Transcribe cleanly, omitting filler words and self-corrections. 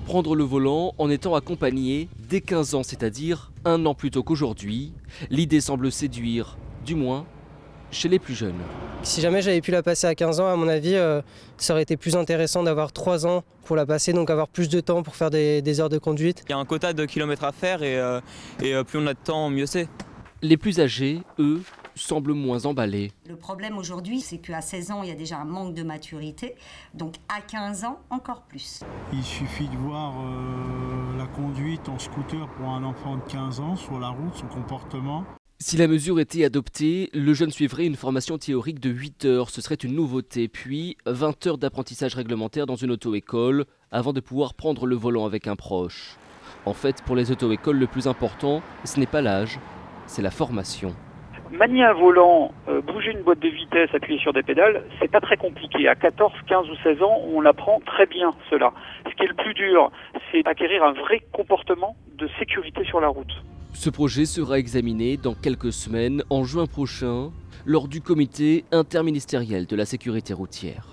Prendre le volant en étant accompagné dès 15 ans, c'est-à-dire un an plus tôt qu'aujourd'hui, l'idée semble séduire, du moins chez les plus jeunes. Si jamais j'avais pu la passer à 15 ans, à mon avis, ça aurait été plus intéressant d'avoir 3 ans pour la passer, donc avoir plus de temps pour faire des heures de conduite. Il y a un quota de kilomètres à faire et plus on a de temps, mieux c'est. Les plus âgés, eux, semblent moins emballés. Le problème aujourd'hui, c'est qu'à 16 ans, il y a déjà un manque de maturité, donc à 15 ans, encore plus. Il suffit de voir la conduite en scooter pour un enfant de 15 ans sur la route, son comportement. Si la mesure était adoptée, le jeune suivrait une formation théorique de 8 heures, ce serait une nouveauté, puis 20 heures d'apprentissage réglementaire dans une auto-école, avant de pouvoir prendre le volant avec un proche. En fait, pour les auto-écoles, le plus important, ce n'est pas l'âge, c'est la formation. Manier un volant, bouger une boîte de vitesse, appuyer sur des pédales, c'est pas très compliqué. À 14, 15 ou 16 ans, on apprend très bien cela. Ce qui est le plus dur, c'est acquérir un vrai comportement de sécurité sur la route. Ce projet sera examiné dans quelques semaines, en juin prochain, lors du comité interministériel de la sécurité routière.